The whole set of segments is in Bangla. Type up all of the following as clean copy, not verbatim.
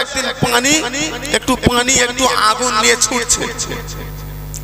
একদিন একটু পানি একটু আগুন নিয়ে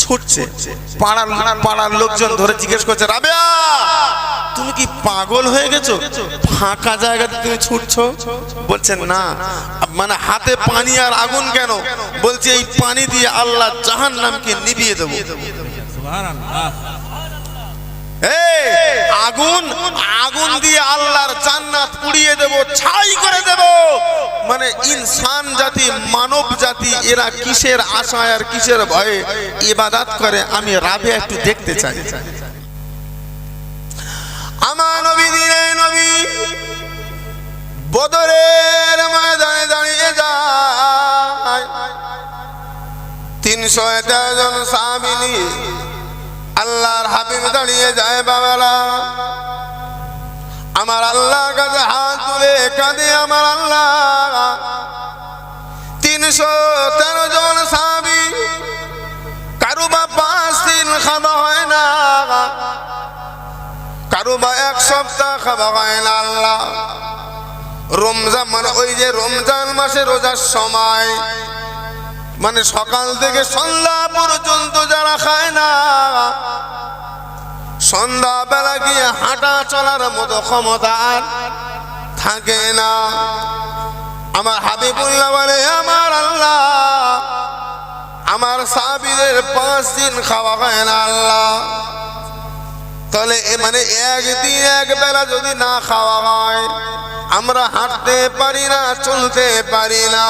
ছুটছে পাড়ার লোকজন ধরে জিজ্ঞেস করছে, রাবেয়া তুমি কি পাগল হয়ে গেছো? ফাঁকা জায়গাতে তুমি ছুটছো? বলছেন না, মানে হাতে পানি আর আগুন কেন? বলছে এই পানি দিয়ে আল্লাহ জাহান্নামকে নিভিয়ে দেবো। আগুন দিয়ে আল্লাহর জান্নাত পুড়িয়ে দেব, ছাই করে দেব। মানে ইনসান জাতি, মানব জাতি এরা কিসের আশায় আর কিসের ভয়ে ইবাদত করে আমি রাবেয়া একটু দেখতে চাই। আমার নবী দিনের নবী বদরের ময়দানে দাঁড়িয়ে যায়, 311 জন সাহাবী নিয়ে আল্লাহর হাবিব দাঁড়িয়ে যায়। বাবারা, আমার আল্লাহর কাছে হাত তুলে কাঁদে আমার আল্লাহ। 313 জন সাহাবী, কারো বা 5 দিন খাওয়া হয় না, কারো বা 1 সপ্তাহ খাওয়া হয় না। আল্লাহ রমজান, মানে ওই যে রমজান মাসে রোজার সময়, মানে সকাল থেকে সন্ধ্যা পর্যন্ত যারা খায় না, সন্ধ্যা বেলা গিয়ে হাঁটা চলার মতো ক্ষমতা থাকে না। আমার হাবিবুল্লাহ বলে, আমার আল্লাহ আমার সাহাবীদের 5 দিন খাওয়া হয় না আল্লাহ। তাহলে মানে একদিন এক বেলা যদি না খাওয়া হয়, আমরা হাঁটতে পারি না, চলতে পারি না,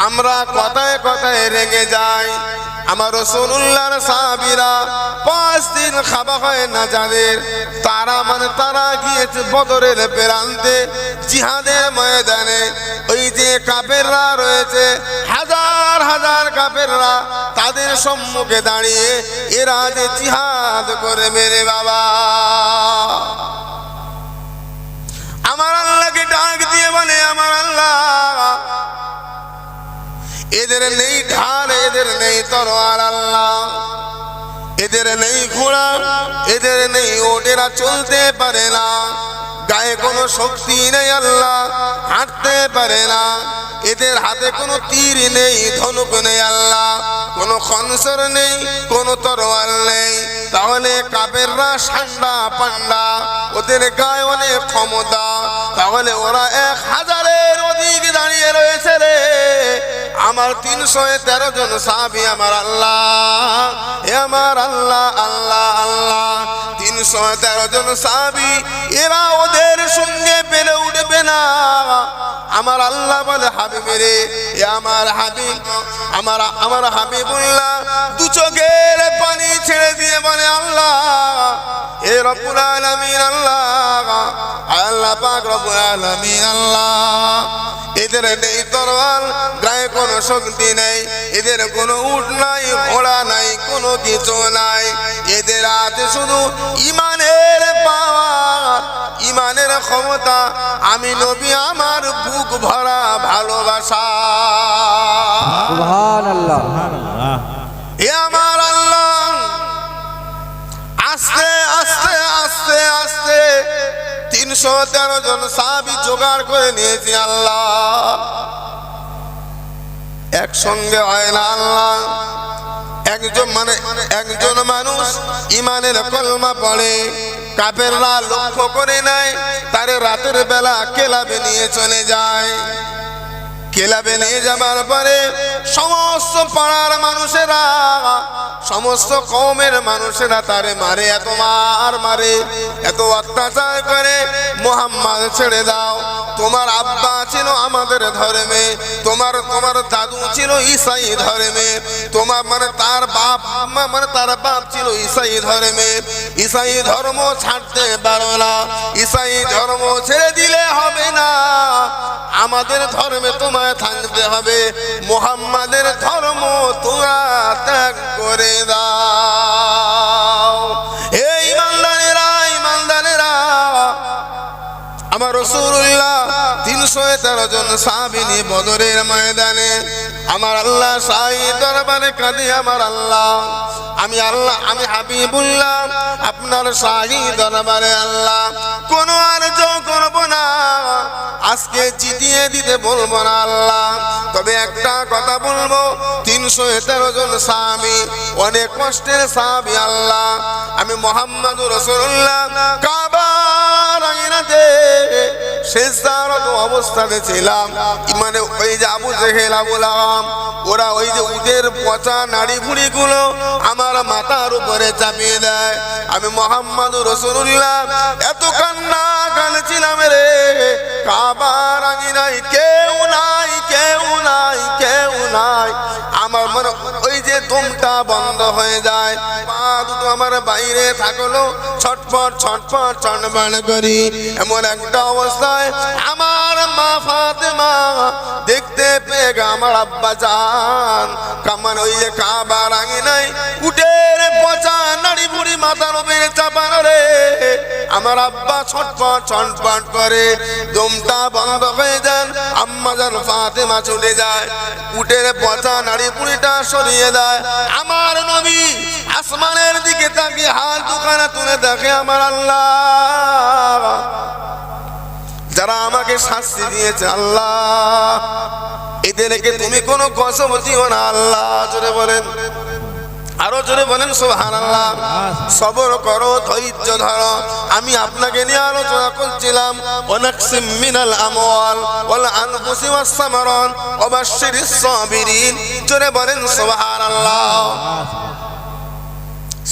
আমরা কথায় কথায় রেগে যাই। আমার রাসূলুল্লাহর সাহাবীরা 5 দিন খাওয়া হয় না যাদের, তারা গিয়েছে বদরের প্রান্তে, জিহাদের ময়দানে। ওই যে কাফেররা রয়েছে, হাজার হাজার কাফেররা, তাদের সম্মুখে দাঁড়িয়ে এরা যে জিহাদ করে মেরে বাবা, আমার আল্লাহকে ডাক দিয়ে বলে, আমার আল্লাহ এদের নেই ঢাল, এদের নেই তরোয়ার আল্লাহ, এদের নেই ঘোড়া, এদের নেই ওট, এরা চলতে পারে না, গায়ে কোনো শক্তি নেই আল্লাহ, হাঁটতে পারে না, এদের হাতে কোনো তীর নেই, ধনুক নেই আল্লাহ, কোনো খনসর নেই, কোনো তরোয়াল নেই। তাহলে কাফেররা সান্ডা পান্ডা, ওদের গায়ে অনেক ক্ষমতা, তাহলে ওরা 1000-এর অধিক দাঁড়িয়ে রয়েছে রে। আমার 313 জন সাহাবী, আমার আল্লাহ, এ আমার আল্লাহ, আল্লাহ আল্লাহ, 313 জন সাহাবী, এরা ওদের সঙ্গে পেরে উঠবে না। আমার আল্লাহ বলে, হাবিবেরে, এ আমার হাবিব, আমার হাবিবুল্লাহ 2 চোখের পানি ছেড়ে দিয়ে বলে, আল্লাহ, এ রব্বুল আলামিন, আল্লাহ, আল্লাহ পাক রব্বুল আলামিন, আল্লাহ এদের নেই তরোয়াল, গায়ে কোনো শক্তি নেই, এদের কোনো উট নাই, ঘোড়া নাই, কোনো কিছু নাই, এদের হাতে শুধু ইমানের পাওয়ার, ইমানের ক্ষমতা। আমি নবী আমার বুক ভরা ভালোবাসা, সুবহানাল্লাহ, এ আমার আল্লাহ। আস্তে আস্তে আস্তে আস্তে 313 জন সাহাবী জোগাড় করে নিয়েছি আল্লাহ, একসঙ্গে হয় না আল্লাহ। একজন মানুষ ইমানের কলমা পড়ে, কাফেররা লক্ষ্য করে নেয়, তারে রাতের বেলা কেলাবে নিয়ে চলে যায়। কেলাবে নিয়ে যাবার পরে সমস্ত পাড়ার মানুষেরা, সমস্ত কওমের মানুষেরা তারে মারে, এত মারে, এত অত্যাচার করে, মুহাম্মদ ছেড়ে দাও, তোমার আব্বা ছিল আমাদের ধর্মে, তোমার দাদু ছিল ঈসাই ধর্মে, তোমার তার বাপ ছিল ঈসাই ধর্মে, ঈসাই ধর্ম ছাড়তে পারো না, ঈসাই ধর্ম ছেড়ে দিলে হবে না, আমাদের ধর্মে তোমায় থাকতে হবে, মুহাম্মাদের ধর্ম তোমরা ত্যাগ করে দাও। এই ইমানদারেরা, আমার রাসূলুল্লাহ 313 জন সাহাবী নিয়ে বদরের ময়দানে আমার আল্লাহ শাহী দরবারে কাঁদে, আমার আল্লাহ, আমি হাবিবুল্লাহ আপনার শাহী দরবারে আল্লাহ কোনো আরজ করব না, আজকে জিতিয়ে দিতে বলবো না আল্লাহ, তবে একটা কথা বলবো, 313 জন সাহাবী, অনেক কষ্টের সাহাবী আল্লাহ। আমি মুহাম্মদুর রাসূলুল্লাহ কাবার আঙিনাতে সিজদারত অবস্থাতে ছিলাম, মানে ওই যে আবু জেহেল, আবু লাহাব, ওরা ওই যে উটের পচা নাড়ি ভুঁড়িগুলো আমার মাথার উপরে চাপিয়ে দেয়। আমি মুহাম্মদুর রাসূলুল্লাহ এত কান্না কাঁদছিলাম রে, কাবার আঙিনায় কেউ নাই, কেউ নাই, কেউ নাই। আমার মনে ওই যে দমটা বন্ধ হয়ে যায়, পা দুটো আমার বাইরে থাকলো, ছটফট ছটফট চটবট করি। এমন একটা অবস্থায় আমার মা ফাতেমা দেখতে পেয়ে গেল আমার আব্বা জান কামান ওই যে কাবার আঙিনায় উটের পচা নাড়ি বুড়ি মাথার উপরে চাপানো রে। আমার আব্বা ছটফট ছটফট করে, দমটা বন্ধ হয়ে যান, আম্মা জান ফাতেমা চলে যায়, উটের পচা নাড়ি বুড়িটা সরিয়ে দেয়। আমার নবী আসমানের দিকে তাকিয়ে হাত দুখানা তুলে দেখে, আমার আল্লাহ যারা আমাকে শাস্তি দিয়েছে আল্লাহ, এদেরকে তুমি কোনো কসম দিও না আল্লাহ। জোরে বলেন, আরো জোরে বলেন সুবহানাল্লাহ। সবর করো, ধৈর্য ধরো। আমি আপনাকে নিয়ে আলোচনা করছিলাম ওয়ানাকসিম মিনাল আমওয়াল ওয়াল আনফুসি ওয়াস সামারাত ওয়া বাশশিরিস সাবিরিন। জোরে বলেন সুবহানাল্লাহ।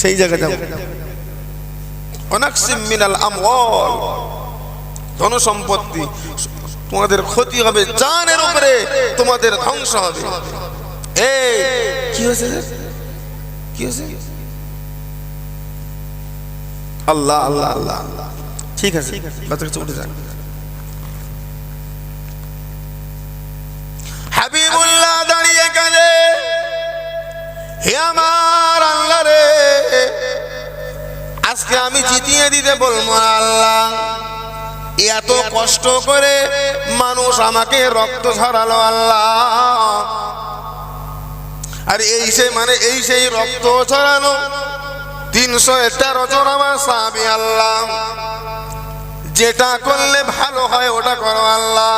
সেই জায়গায় যাব, ওয়ানাকসিম মিনাল আমওয়াল, ধন সম্পত্তি তোমাদের ক্ষতি হবে, জানের উপরে তোমাদের ধ্বংস হবে। এই কি হয়েছে, কি হয়েছে? আল্লাহ আল্লাহ আল্লাহ আল্লাহ, ঠিক আছে বাচ্চা উঠে যান। হাবিবুল্লাহ দাঁড়িয়ে কাঁদে, হে আমার আল্লাহ রে, আজকে আমি জিতিয়ে দিতে বলবো আল্লাহ। এত কষ্ট করে মানুষ আমাকে রক্ত ঝরালো আল্লাহ, আর এই সেই মানে এই সেই রক্ত ঝরানো 313 জন আমার সাহাবী আল্লাহ। যেটা করলে ভালো হয় ওটা করো আল্লাহ,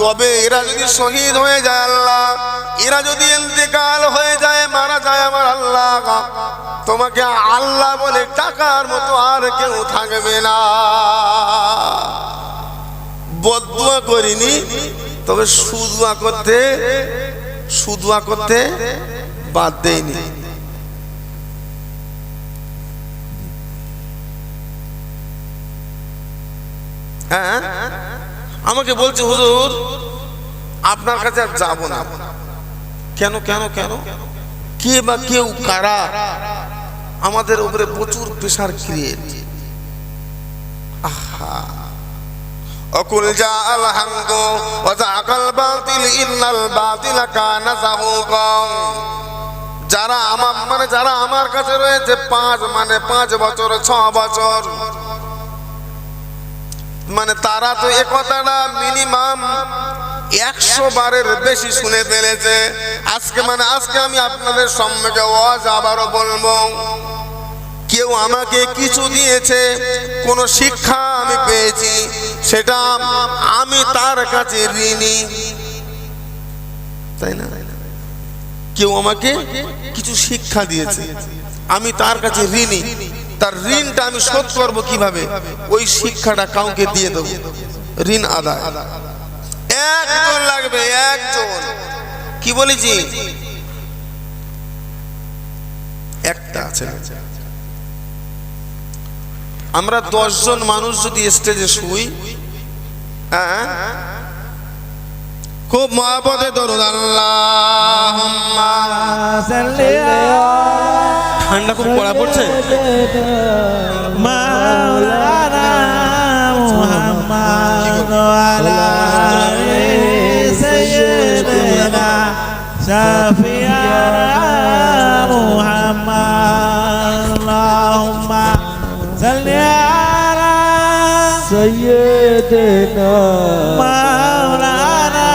তবে এরা যদি শহীদ হয়ে যায় আল্লাহ, এরা যদি ইন্তেকাল হয়ে যায়, মারা যায় আমার আল্লাহ, তোমাকে আল্লাহ বলে টাকার মতো আর কেউ থাকবে না। বদদুয়া করিনি, তবে সুদুয়া করতে বাদ দেয়নি। হ্যাঁ, আমাকে বলছে হুজুর আপনার কাছে আর যাবো না। কেন কেন কেন? কে বা কেউ কারা আমাদের উপরে প্রচুর প্রেসার ক্রিয়েট। আহা, অকুল জাআল হামদু ওয়া যাকাল বাতিল ইন্নাল বাতিলা কানা যাহুকা। যারা আমার কাছে রয়েছে 5 বছর 6 বছর, মানে তারা তো এ কথাটা মিনিমাম 100 বারের বেশি শুনে ফেলেছে। আজকে আমি আপনাদের সম্মুখে ওয়াজ আবারও বলবো, কেউ আমাকে কিছু দিয়েছে, কোন শিক্ষা আমি পেয়েছি, সেটা আমি তার কাছে ঋণী, তাই না? কেউ আমাকে কিছু শিক্ষা দিয়েছে, আমি তার কাছে ঋণী, তার ঋণটা আমি শোধ করবো কিভাবে? ওই শিক্ষাটা কাউকে দিয়ে দেবো, ঋণ আদায়। একজন লাগবে, একজন। কি বলেছি? একটা আছে। আমরা 10 জন মানুষ যদি স্টেজে শুই, হ্যাঁ, খুব মহব্বতে দরুদ আল্লাহুম্মা সাল্লি আলা, ঠান্ডা খুব পড়া পড়ছে, মাওলানা মুহাম্মদ আলা সাইয়্যিদিনা শাফিয়ানা মুহাম্মদ, আল্লাহুম্মা সাল্লি আলা সাইয়্যিদিনা মাওলানা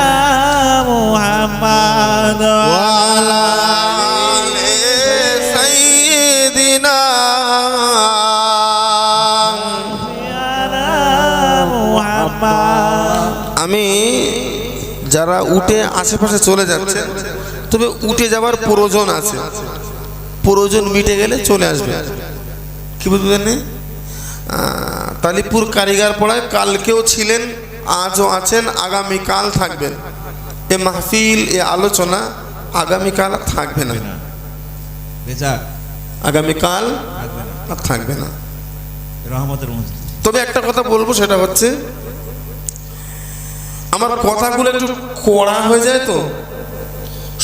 মুহাম্মদ ওয়া আলা আলি সাইয়্যিদিনা মুহাম্মদ। আমি যারা উঠে আশেপাশে চলে যাচ্ছে, তবে উঠে যাওয়ার প্রয়োজন আছে, প্রয়োজন মিটে গেলে চলে আসবে। কি বুঝলেন? তালিপুর কারিগর পাড়ায় কালকেও ছিলেন, আজও আছেন, আগামীকাল থাকবেন। এ মাহফিল, এ আলোচনা আগামীকাল থাকবে না, আগামীকাল আর থাকবে না। তবে একটা কথা বলবো, সেটা হচ্ছে আমার কথাগুলো একটু কড়া হয়ে যায়, তো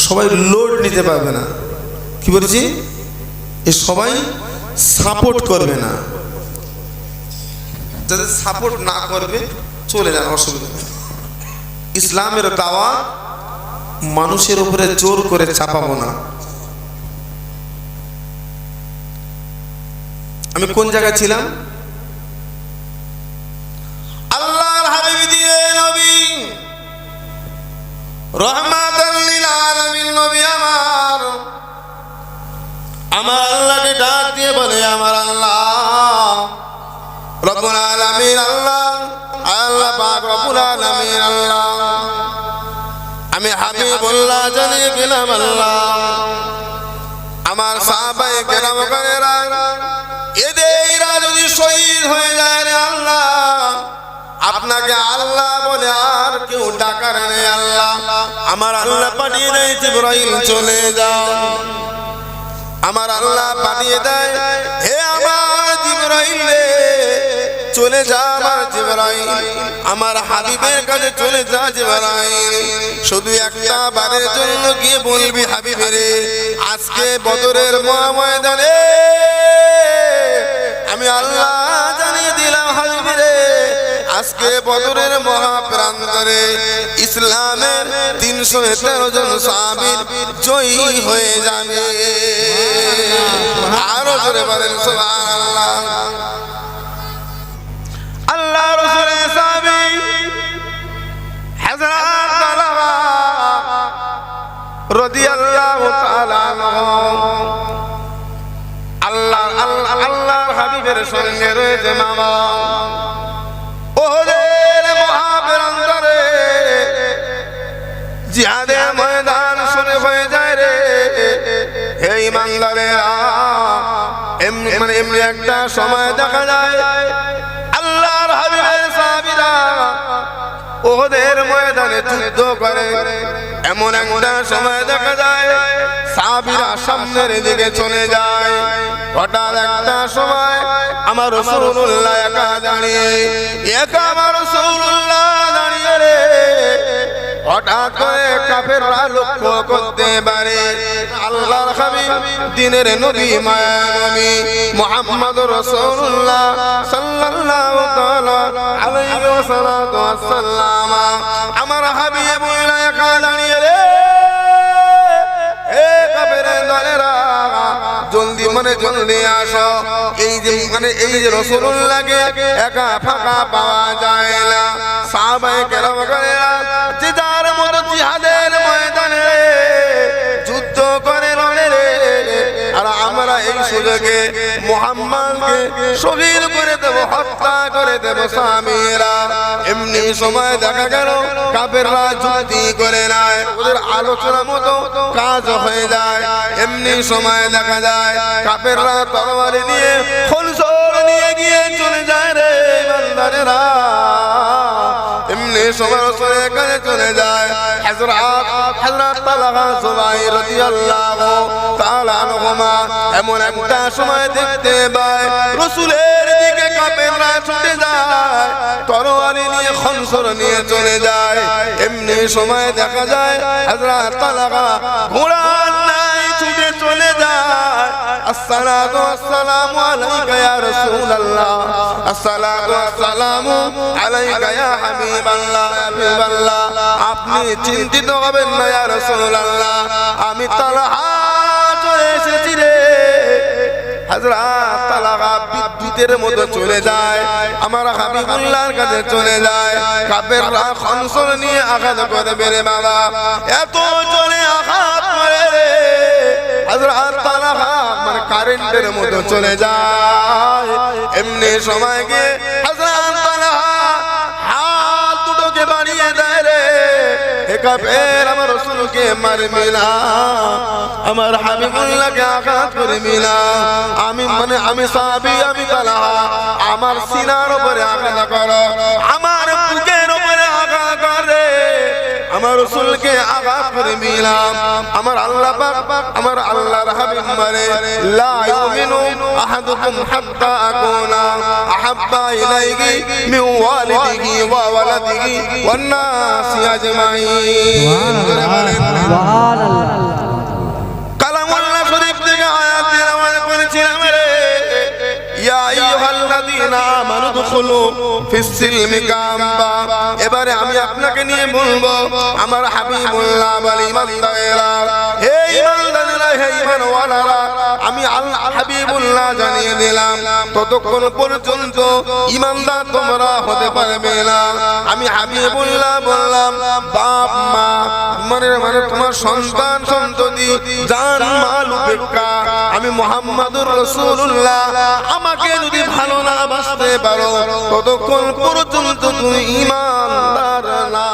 সবাই লোড নিতে পারবে না। কি বলছি, এ সবাই সাপোর্ট করবে না। যাদের সাপোর্ট না করবে চলে যান, অসুবিধা নেই। ইসলামের দাওয়াত মানুষের উপরে জোর করে চাপাবো না। আমি কোন জায়গায় ছিলাম? আল্লাহর হাবিব দিয়ে নবী, রহমাতাল লিল আলামিন নবী আমার আল্লাহকে ডাক দিয়ে বলে, আমার আল্লাহ রব্বুল আলামিন, আল্লাহ আল্লাহ পাক রব্বুল আলামিন, আল্লাহ আমি হাবিবুল্লাহ জানিয়ে গেলাম, আল্লাহ আমার সাহাবায়ে কেরামগণেরা এদেরা যদি শহীদ হয়ে যায় রে আল্লাহ, আপনাকে আল্লাহ বলে আর কেউ ডাকার নেই আল্লাহ। আমার আল্লাহ পাঠিয়ে দেয় জিবরাইল, চলে যাও। আমার আল্লাহ পাঠিয়ে দেয়, হে আমার জিবরাইল রে, চলে যা আমার জিবরাইল, আমার হাবিবের কাছে চলে যা জিবরাইল। শুধু একটা বারের জন্য গিয়ে বলবি, হাবিবে রে, আজকে বদরের ময়দানে আমি আল্লাহ জানিয়ে দিলাম, হাবিবে রে, আজকে বদরের মহাপ্রান্তরে ইসলামের 313 জন সাহাবীর জয়ী হয়ে যাবে। আরো জোরে বলেন সুবহানাল্লাহ। আল্লাহ রাসূলের সাহাবী হযরত তালহা রাদিয়াল্লাহু তাআলা আনহু আল্লাহর হাবিবের সঙ্গে রয়েছে মামা। ওহদের মহাপ্রান্তরে জিহাদের ময়দান শুরু হয়ে যায় রে। হে ইমানদারেরা, এমনি একটা সময় দেখা যায় আল্লাহর হাবিবের সাহাবীরা ওহদের ময়দানে যুদ্ধ করে। এমন একটা সময় দেখা যায় সাহাবীরা সামনের দিকে চলে যায়। হঠাৎ একটা সময় আমার রাসূলুল্লাহ একা দাঁড়িয়ে, আমার রাসূলুল্লাহ দাঁড়িয়ে রে, হঠাৎ করে কাফেররা লক্ষ্য করতে পারে আল্লাহর হাবিব, দ্বীনের নবী, মায়ার নবী মুহাম্মদুর রাসূলুল্লাহ সাল্লাল্লাহু তাআলা আলাইহি ওয়াসাল্লাম আমার হাবিবুল্লাহ একা দাঁড়িয়ে রে। হে কাফেরের দলেরা, জলদি আসো। এই যে রাসূলুল্লাহকে একা ফাঁকা পাওয়া যায় না। সাহাবায়ে কেরামগণেরা যে যার মতো জিহাদের ময়দানে যুদ্ধ করে লড়ে রে। আর আমরা এই সুযোগে মুহাম্মদকে শহীদ করে দেব, হত্যা করে দেব সাহাবীরা। এমনি সময় দেখা গেল কাফেররা যুদ্ধি করে নাই, ওদের আলোচনা মতো কাজ হয়ে যায়। এমনি সময় দেখা যায় কাফেররা তরবারি নিয়ে, খলসর নিয়ে গিয়ে চলে যায় রে বান্দারেরা। এমনি সময় রাসূলের কাছে চলে যায় হযরত তালহা জুবাইর রাদিয়াল্লাহু তাআলা আনহুমা। এমন একটা সময় দেখতে পায় রাসূলের দিকে কাফেররা ছুটে যায়, তরবারি নিয়ে খলসর নিয়ে চলে যায়। এমনি সময় দেখা যায় হযরত তালহা ঘোড়া নাই ছুটে চলে যায়। আসসালাতু ওয়াসসালামু আলাইকা ইয়া রাসূলুল্লাহ, আসসালাতু ওয়াসসালামু আলাইকা ইয়া হাবিবাল্লাহ। হাবিবাল্লাহ, আপনি চিন্তিত হবেন না ইয়া রাসূলুল্লাহ, আমি তালহা চলে এসেছি রে। হযরত তালহা বিদ্যুতের মতো চলে যায়, আমার হাবিবুল্লাহর কাছে চলে যায়। কাফেররা খনসর নিয়ে আঘাত করবে রে বাবা, এত জোরে আঘাত করে রে হযরত তালহা মানে কারেন্টের মতো চলে যায়। এমনি সময় গিয়ে হযরত তালহা হাত দুটোকে বাড়িয়ে কাফের আমার রাসূলকে মারবে না, আমার হাবিবুল্লাহকে আঘাত করবে না। আমি সাহাবী, আমি তালহা, আমার সিনার উপরে আঘাত করো, আমার বুকের উপরে আঘাত করে, আমার রাসূলকে আঘাত করবে না। আমার আল্লাহ পাক, আমার আল্লাহর হাবিব মারে, লা ইউমিনু আহাদুকুম হাত্তা আকুনা আহাব্বা ইলাইহি মিন ওয়ালিদিহি ওয়া ওয়ালাদিহি ওয়ান নাসি আজমাইন। সুবহানাল্লাহ। কালামুল্লাহ শরীফ থেকে আয়াত তেলাওয়াত করেছিলাম রে, ইয়া আইয়ুহাল্লাযীনা আমানু দুখুলু ফিস-সিলমি কাফা। এবারে আমি আপনাকে নিয়ে বলবো, আমার হাবিবুল্লাহ বলি ইমানদারেরা, হে ইমানদারেরা, হে ঈমানওয়ালারা, আমি আল্লাহ হাবিবুল্লাহ জানিয়ে দিলাম, ততক্ষণ পর্যন্ত ঈমানদার তোমরা হতে পারবে না। আমি হাবিবুল্লাহ বললাম, বাপ মা মানে তোমার সন্তান সন্ততি জান মাল উপেক্ষা, আমি মুহাম্মাদুর রাসূলুল্লাহ, আমাকে যদি ভালো না বাসতে পারো ততক্ষণ পর্যন্ত তুমি ঈমানদার না।